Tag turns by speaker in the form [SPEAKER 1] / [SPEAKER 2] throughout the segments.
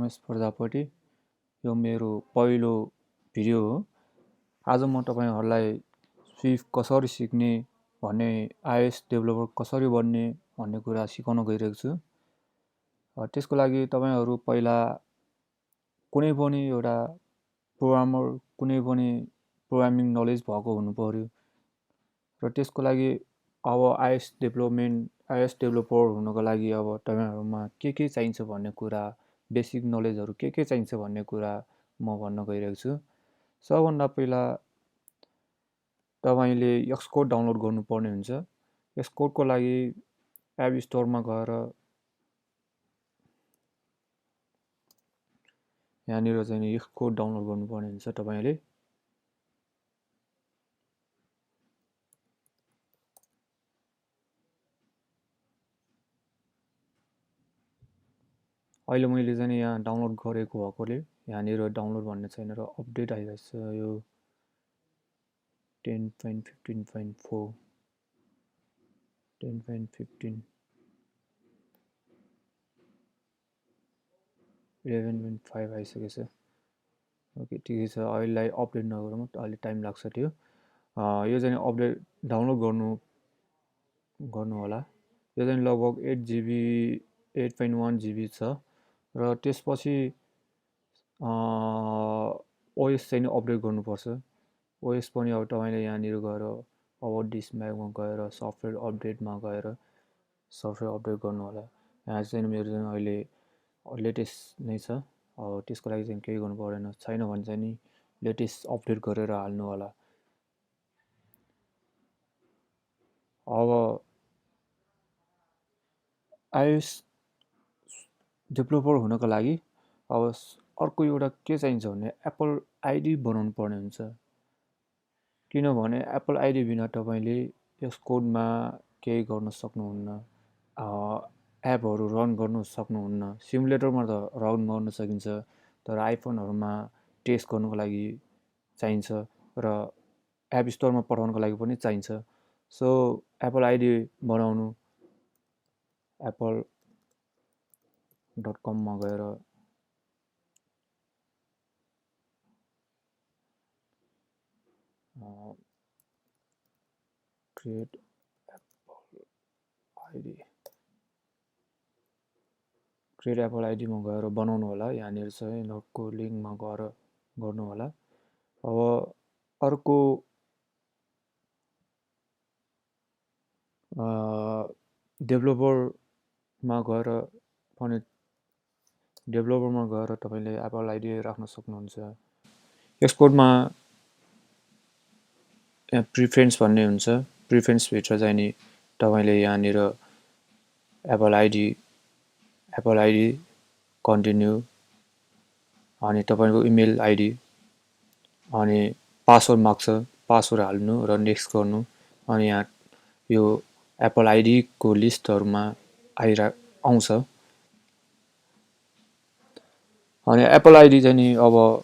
[SPEAKER 1] रमेश प्रजापति। यो मेरो पहिलो भिडियो हो। आज म तपाईहरुलाई स्विफ्ट कसरी सिक्ने भन्ने iOS डेभलपर कसरी बन्ने भन्ने कुरा सिकाउन गइरहेको छु। त्यसको लागि तपाईहरु पहिला कुनै पनि एउटा प्रोग्रामर कुनै पनि प्रोग्रामिङ नलेज भएको हुनु पर्यो र त्यसको लागि अब iOS डेभलपर हुनको लागि अब तपाईहरुमा के चाहिन्छ भन्ने कुरा बेसिक नलेजहरु के चाहिन्छ भन्ने कुरा म भन्न गइरहेको छु। सबभन्दा पहिला तपाईले एक्सकोड डाउनलोड गर्नुपर्ने हुन्छ। एक्सकोडको लागि एप स्टोरमा गएर यहाँनिर चाहिँ एक्सकोड डाउनलोड गर्नुपर्ने हुन्छ तपाईले। अहिले मैले चाहिँ यहाँ डाउनलोड गरेको भएकोले यहाँनिर डाउनलोड भन्ने छैन र अपडेट आइरहेछ। यो 10.15.4 10.15 11.5 आइसकेछ। ओके ठिकै छ। अहिले अपडेट नगरौँ, अलि टाइम लाग्छ त्यो। यो चाहिँ अपडेट डाउनलोड गर्नु होला। यो चाहिँ लगभग 8 GB 8.1 GB छ र त्यसपछि OS चाहिँ अपडेट गर्नुपर्छ। OS पनि अब तपाईले यहाँनिर गएर अबाउट दिस म्यागमा गएर सफ्टवेयर अपडेटमा गएर सफ्टवेयर अपडेट गर्नु होला। यहाँ चाहिँ मेरो चाहिँ अहिले लेटेस्ट नै छ। अब त्यसको लागि चाहिँ केही गर्नु पर्दैन। छैन भने चाहिँ नि लेटेस्ट अपडेट गरेर हाल्नु होला। अब iOS डेभलपर हुनको लागि अब अर्को एउटा के चाहिन्छ भने एप्पल आईडी बनाउनु पर्ने हुन्छ। किनभने एप्पल आईडी बिना तपाईले यस कोडमा केही गर्न सक्नुहुन्न। एपहरु रन गर्न सक्नुहुन्न। सिमुलेटरमा त रन गर्न सकिन्छ, तर आइफोनहरुमा टेस्ट गर्नको लागि चाहिन्छ र एप स्टोरमा पठाउनको लागि पनि चाहिन्छ। सो एप्पल आईडी बनाउनु apple.com मा गएर create apple id मा गएर बनाउनु होला। यहाँनिर चाहिँ नोटको लिंकमा गएर गर्नु होला। अब अर्को डेभलपरमा गएर तपाईले एप्पल आईडी राख्न सक्नुहुन्छ। एक्सकोडमा यहाँ प्रिफरेन्स भन्ने हुन्छ। प्रिफरेन्स भित्र चाहिँ नि तपाईले यहाँनिर एप्पल आईडी कन्टिन्यू अनि तपाईको इमेल आईडी अनि पासवर्ड माग्छ, पासवर्ड हाल्नु र नेक्स्ट गर्नु। अनि यहाँ यो एप्पल आईडी को लिस्टहरुमा आउँछ। अनि एप्पल आईडी चाहिँ नि अब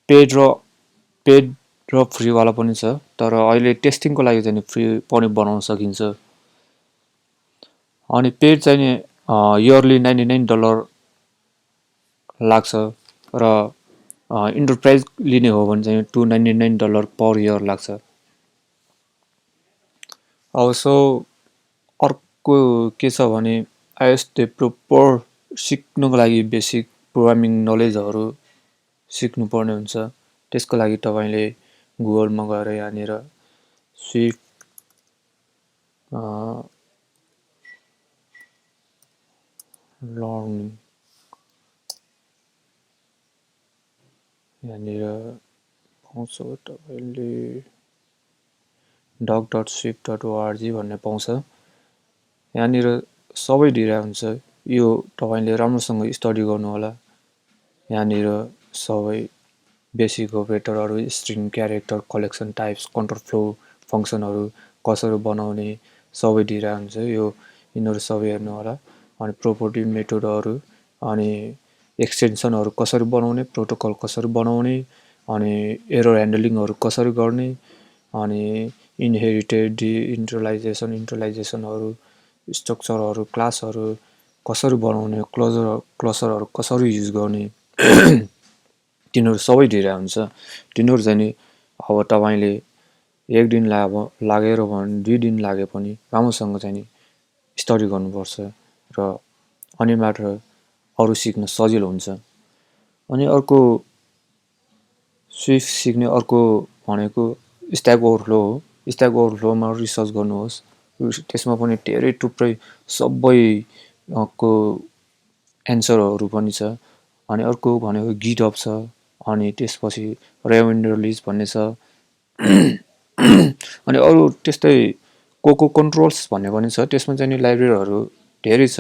[SPEAKER 1] पेड र फ्री वाला पनि छ, तर अहिले टेस्टिङको लागि चाहिँ फ्री पनि बनाउन सकिन्छ। अनि पेड चाहिँ नि इयरली $99 लाग्छ र इन्टरप्राइज लिने हो भने चाहिँ $299 पर इयर लाग्छ। अब सो अर्को के छ भने iOS डेभलपर सिक्नको लागि बेसिक प्रोग्रामिङ नलेजहरु सिक्नु पर्ने हुन्छ। त्यसको लागि तपाईले गुगलमा गएर यहाँनिर स्विफ्ट लर्निङ यहाँनिर पाउँछ तपाईले doc.swift.org भन्ने पाउँछ। यहाँनिर सबै दिइरा हुन्छ। यो तपाईले राम्रोसँग स्टडी गर्नु होला। यहाँनिर सबै बेसिक अपरेटरहरु, string, character, collection types, control flow फंक्सनहरु कसरी बनाउने सबै दिइरा हुन्छ। यो यिनीहरु सबै हेर्नु होला। अनि प्रोपर्टी मेथडहरु अनि एक्सटेन्सनहरु कसरी बनाउने, प्रोटोकल कसरी बनाउने, अनि एरर ह्यान्डलिङहरु कसरी गर्ने, अनि इनहेरिटेड, इन्टरलाइजेसनहरु, स्ट्रक्चरहरु, क्लासहरु कसरी बनाउने, क्लसरहरू कसरी युज गर्ने तिनीहरू सबै धेरै हुन्छ। तिनीहरू चाहिँ नि अब तपाईँले एक दिन लागेर भने 2 दिन लागे पनि राम्रोसँग चाहिँ नि स्टडी गर्नुपर्छ र अनि मात्र अरू सिक्न सजिलो हुन्छ। अनि अर्को स्विफ्ट सिक्ने अर्को भनेको स्ट्याक ओभरफ्लो हो। स्ट्याक ओभरफ्लोमा रिसर्च गर्नुहोस्। त्यसमा पनि धेरै थुप्रै सबै को एन्सरहरू पनि छ। अनि अर्को भनेको गिटहब छ। अनि त्यसपछि रेभेन्डर भन्ने छ। अनि अरू त्यस्तै कोको कन्ट्रोल्स भन्ने पनि छ। त्यसमा चाहिँ नि लाइब्रेरीहरू धेरै छ।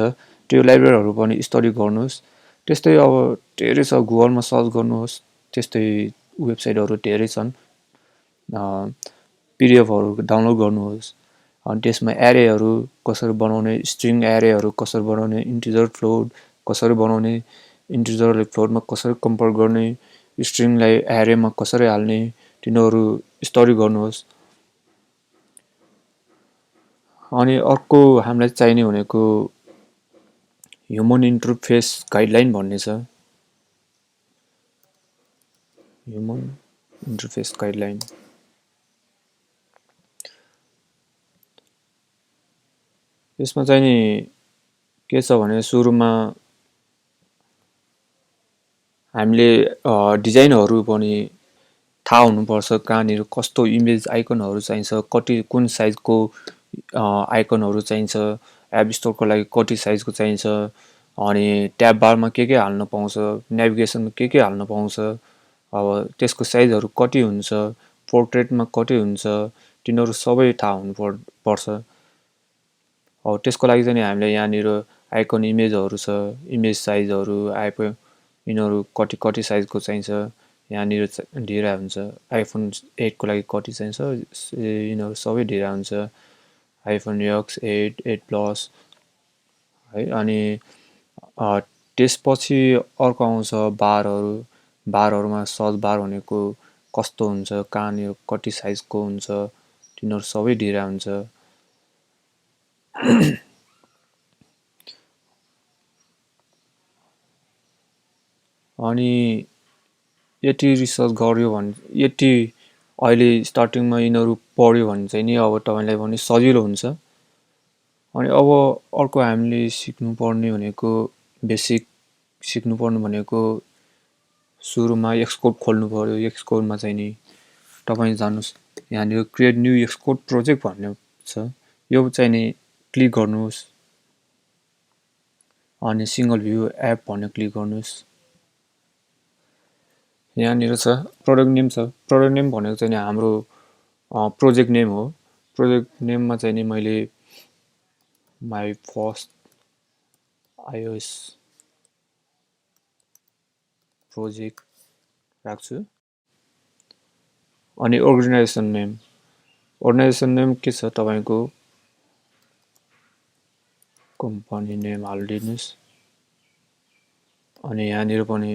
[SPEAKER 1] त्यो लाइब्रेरीहरू पनि स्टडी गर्नुहोस्। त्यस्तै अब धेरै छ, गुगलमा सर्च गर्नुहोस्। त्यस्तै वेबसाइटहरू धेरै छन्। पिडिएफहरू डाउनलोड गर्नुहोस्। अनि त्यसमा एरेहरू कसरी बनाउने, स्ट्रिङ एरेहरू कसरी बनाउने, इन्टिजर फ्लोट कसरी बनाउने, इन्टिजरलाई फ्लोटमा कसरी कन्भर्ट गर्ने, स्ट्रिङलाई एरेमा कसरी हाल्ने, तिनीहरू स्टडी गर्नुहोस्। अनि अर्को हामीलाई चाहिने भनेको ह्युमन इन्टरफेस गाइडलाइन भन्ने छ। ह्युमन इन्टरफेस गाइडलाइन यसमा चाहिँ नि के छ भने सुरुमा हामीले डिजाइनहरू पनि थाहा हुनुपर्छ। कहाँनिर कस्तो इमेज आइकनहरू चाहिन्छ, कति कुन साइजको आइकनहरू चाहिन्छ, एप स्टोरको लागि कति साइजको चाहिन्छ, अनि ट्याब बारमा के हाल्न पाउँछ, नेभिगेसनमा के हाल्न पाउँछ, अब त्यसको साइजहरू कति हुन्छ, पोर्ट्रेटमा कति हुन्छ, तिनीहरू सबै थाहा हुनुपर्छ। अब त्यसको लागि चाहिँ हामीले यहाँनिर आइकन इमेजहरू छ, इमेज साइजहरू यिनीहरू कति साइजको चाहिन्छ यहाँनिर दिएर हुन्छ। आइफोन 8 को लागि कति चाहिन्छ यिनीहरू सबै दिएर हुन्छ। आइफोन एक्स 8 प्लस है। अनि त्यसपछि अर्को आउँछ बारहरू। बारहरूमा सर्च बार भनेको कस्तो हुन्छ, कहाँनिर कति साइजको हुन्छ, तिनीहरू सबै दिएर हुन्छ। अनि यति रिसर्च गर्यो भने, यति अहिले स्टार्टिङमा यिनीहरू पढ्यो भने चाहिँ नि अब तपाईँलाई पनि सजिलो हुन्छ। अनि अब अर्को हामीले सिक्नुपर्ने भनेको बेसिक सिक्नुपर्ने भनेको सुरुमा एक्सकोड खोल्नु पर्यो। एक्सकोडमा चाहिँ नि तपाईँ जानुहोस्, यहाँनिर क्रिएट न्यू एक्सकोड प्रोजेक्ट भन्ने छ। यो चाहिँ नि क्लिक गर्नुहोस्। अनि सिङ्गल भ्यू एप भन्ने क्लिक गर्नुहोस्। यहाँनिर छ प्रोडक्ट नेम छ। प्रोडक्ट नेम भनेको चाहिँ हाम्रो प्रोजेक्ट नेम हो। प्रोजेक्ट नेममा चाहिँ नि मैले माई फर्स्ट iOS प्रोजेक्ट राख्छु। अनि अर्गनाइजेसन नेम के छ तपाईँको कम्पनी नेम हालिदिनुहोस्। अनि यहाँनिर पनि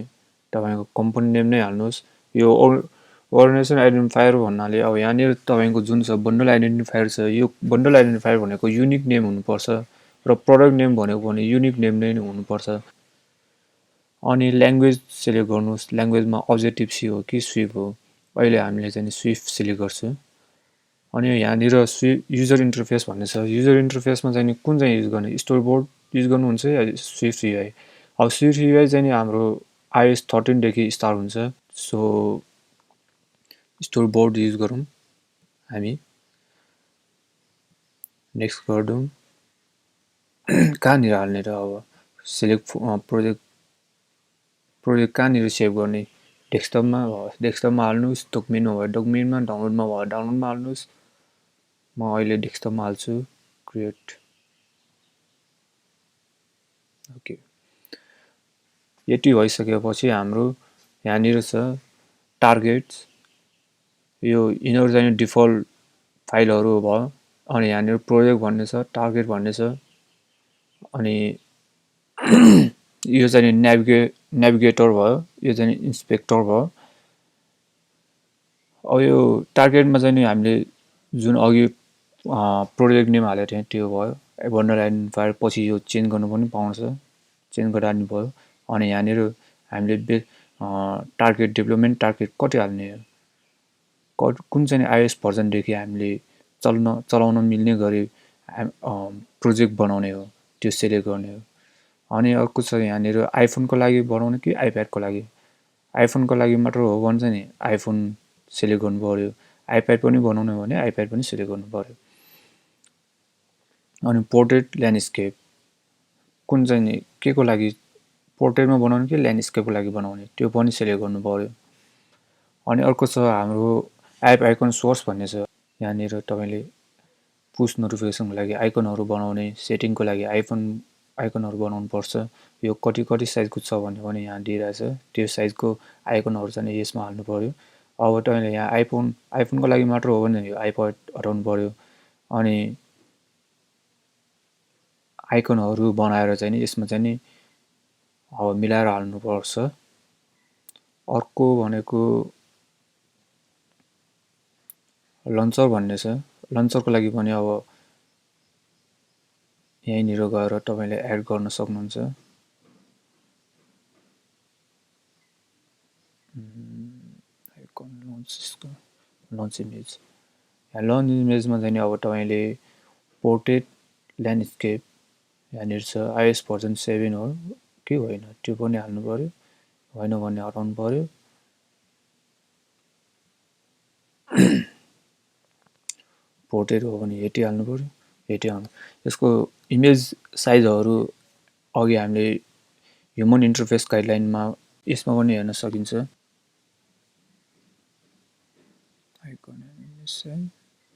[SPEAKER 1] तपाईँको कम्पनी नेम नै हाल्नुहोस्। यो अर्गनाइजेसन आइडेन्टिफायर भन्नाले अब यहाँनिर तपाईँको जुन छ बन्डल आइडेन्टिफायर छ, यो बन्डल आइडेन्टिफायर भनेको युनिक नेम हुनुपर्छ र प्रोडक्ट नेम भनेको पनि युनिक नेम नै हुनुपर्छ। अनि ल्याङ्ग्वेज सिलेक्ट गर्नुहोस्। ल्याङ्ग्वेजमा अब्जेक्टिभ सी हो कि स्विफ्ट हो। अहिले हामीले चाहिँ स्विफ्ट सिलेक्ट गर्छु। अनि यहाँनिर युजर इन्टरफेस भन्ने छ। युजर इन्टरफेसमा चाहिँ कुन चाहिँ युज गर्ने, स्टोरी बोर्ड युज गर्नुहुन्छ या स्विफ्ट युआई। अब स्विफ्ट युआई चाहिँ हाम्रो iOS 13 देखि स्टार्ट हुन्छ। सो स्टोरी बोर्ड युज गरौँ हामी। नेक्स्ट गरौँ। कहाँनिर हाल्ने त अब सिलेक्ट प्रोजेक्ट कहाँनिर सेभ गर्ने, डेस्कटपमा हाल्नुहोस्, डकुमेन्टमा भयो डकुमेन्टमा, डाउनलोडमा भयो डाउनलोडमा हाल्नुहोस्। म अहिले डेस्कटपमा हाल्छु। Create okay. यति भइसकेपछि हाम्रो यहाँनिर छ टार्गेट्स। यिनीहरू चाहिँ डिफल्ट फाइलहरू भयो। अनि यहाँनिर प्रोजेक्ट भन्ने छ, टार्गेट भन्ने छ। अनि यो चाहिँ नेभिगेटर भयो, यो चाहिँ इन्सपेक्टर भयो। अब यो टार्गेटमा चाहिँ नि हामीले जुन अघि प्रोजेक्ट नेम हालेको थियौँ त्यो भयो। भन्डर आइडेन्टिफायर पछि यो चेन्ज गर्नु पनि पाउँछ, चेन्ज गरेर हाल्नु भयो। अनि यहाँनिर हामीले टार्गेट डेभलपमेन्ट टार्गेट कति हाल्ने हो, कुन चाहिँ आइएस भर्जनदेखि हामीले चलाउन मिल्ने गरी प्रोजेक्ट बनाउने हो त्यो सेलेक्ट गर्ने हो। अनि अर्को छ यहाँनिर आइफोनको लागि बनाउने कि आइप्याडको लागि। आइफोनको लागि मात्र हो भने चाहिँ नि आइफोन सेलेक्ट गर्नु पऱ्यो, आइप्याड पनि बनाउने हो भने आइप्याड पनि सेलेक्ट गर्नु पऱ्यो। अनि पोर्ट्रेट ल्यान्डस्केप कुन चाहिँ नि के को लागि, पोर्ट्रेटमा बनाउने कि ल्यान्डस्केपको लागि बनाउने त्यो पनि सेलेक्ट गर्नु पऱ्यो। अनि अर्को छ हाम्रो एप आइकन सोर्स भन्ने छ। यहाँनिर तपाईँले पुस नोटिफिकेसनको लागि आइकनहरू बनाउने, सेटिङको लागि आइकनहरू बनाउनु पर्छ। यो कति साइजको छ भन्ने पनि यहाँ दिइरहेछ, त्यो साइजको आइकनहरू चाहिँ यसमा हाल्नु पऱ्यो। अब तपाईँले यहाँ आइफोनको लागि मात्र हो भने यो आइप्याड हटाउनु पऱ्यो। अनि आइकनहरू बनाएर चाहिँ नि यसमा चाहिँ नि अब मिलाएर हाल्नुपर्छ। अर्को भनेको लन्चर भन्ने छ। लन्चरको लागि पनि अब यहीँनिर गएर तपाईँले एड गर्न सक्नुहुन्छ। लन्च इमेज, लन्च इमेजमा चाहिँ अब तपाईँले पोर्ट्रेट ल्यान्डस्केप यहाँनिर छ, आइएस भर्जन 7 हो कि होइन त्यो पनि हाल्नु पऱ्यो, होइन भने हटाउनु पऱ्यो। पोर्ट्रेट हो भने हेटी हाल्नु पऱ्यो, हेटी हाल्नु। यसको इमेज साइजहरू अघि हामीले ह्युमन इन्टरफेस गाइडलाइनमा यसमा पनि हेर्न सकिन्छ।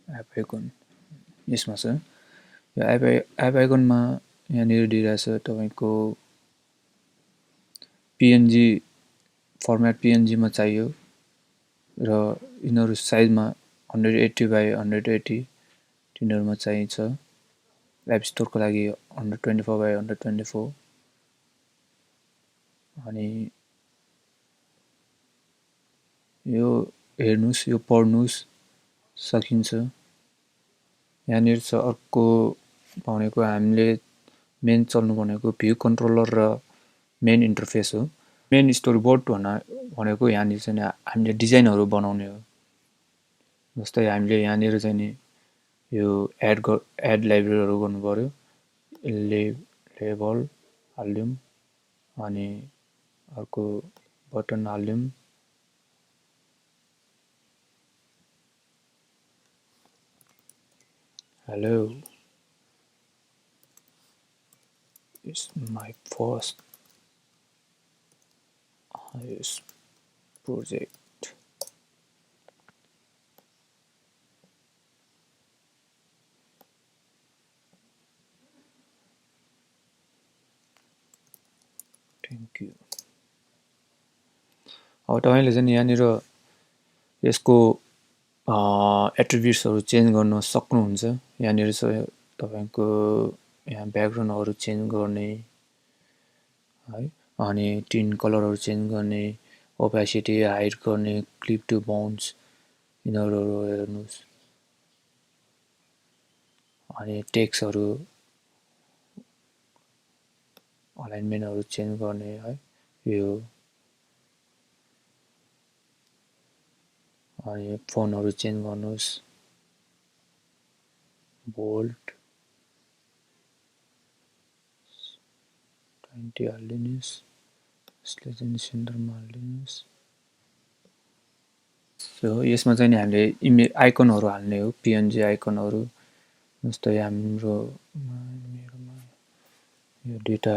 [SPEAKER 1] एप आइकन यसमा छ। यो एप आइकनमा यहाँनिर दिइरहेछ तपाईँको पिएनजी फर्मेट, पिएनजीमा चाहियो र यिनीहरू साइजमा 180 by 180 तिनीहरूमा चाहिन्छ। एप स्टोरको लागि 124 by 124। अनि यो हेर्नुहोस्, यो पढ्नुहोस् सकिन्छ। यहाँनिर छ अर्को भनेको हामीले मेन चल्नु भनेको भ्यू कन्ट्रोलर र मेन इन्टरफेस हो। मेन स्टोरी बोर्ड भनेको यहाँनिर चाहिँ हामीले डिजाइनहरू बनाउने हो। जस्तै हामीले यहाँनिर चाहिँ नि यो एड लाइब्रेरीहरू गर्नु पऱ्यो, लेबल हाल्यौँ, अनि अर्को बटन हाल्यौँ, hello, it's my first iOS project. Thank you. अब तपाईँले चाहिँ यहाँनिर यसको एट्रिब्युट्सहरू चेन्ज गर्न सक्नुहुन्छ। यहाँनिर छ तपाईँको यहाँ ब्याकग्राउन्डहरू चेन्ज गर्ने है, अनि टिन कलरहरू चेन्ज गर्ने, ओपेसिटी हाइड गर्ने, क्लिप टु बाउन्स यिनीहरू हेर्नुहोस्। अनि टेक्स्टहरू अलाइनमेन्टहरू चेन्ज गर्ने है, यो अनि फोनहरू चेन्ज गर्नुहोस्, बोल्ट 20 हालिदिनुहोस्, यसले चाहिँ सेन्टरमा हालिदिनुहोस्। सो यसमा चाहिँ नि हामीले आइकनहरू हाल्ने हो, पिएनजी आइकनहरू। जस्तै मेरोमा यो दुईवटा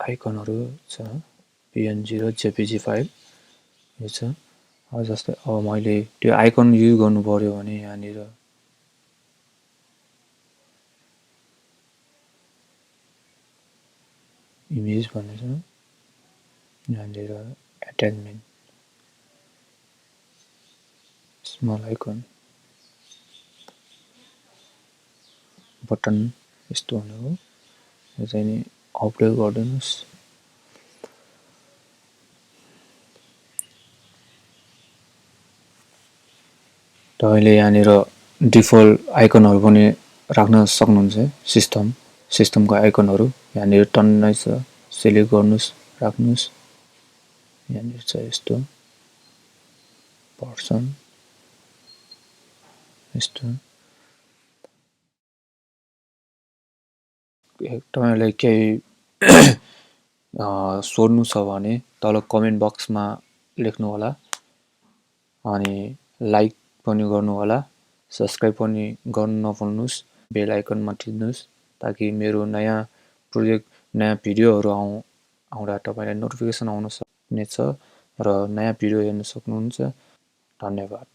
[SPEAKER 1] आइकनहरू छ, पिएनजी र जेपिजी फाइल यो छ। जस्तै अब मैले त्यो आइकन युज गर्नु पर्यो भने यहाँनिर इमेज भन्ने छ, यहाँनिर एट्याचमेन्ट स्मल आइकन बटन यस्तो हुने हो। यो चाहिँ नि अपलोड गरिदिनुहोस्। तपाईँले यहाँनिर डिफल्ट आइकनहरू पनि राख्न सक्नुहुन्छ। सिस्टमको आइकनहरू यहाँनिर टन्नै छ, सिलेक्ट गर्नुस्, राख्नुस्। यहाँनिर छ यस्तो पर्सन यस्तो। तपाईहरुलाई केही सोध्नु छ भने तल कमेन्ट बक्समा लेख्नु होला। अनि लाइक पनि गर्नु होला, सब्स्क्राइब पनि गर्नु नभुल्नुस्, बेल आइकनमा थिच्नुस् ताकि मेरो नयाँ प्रोजेक्ट नयाँ भिडियोहरु आउँदा तपाईलाई नोटिफिकेसन आउन सक्नेछ र नयाँ भिडियो हेर्न सक्नुहुन्छ। धन्यवाद।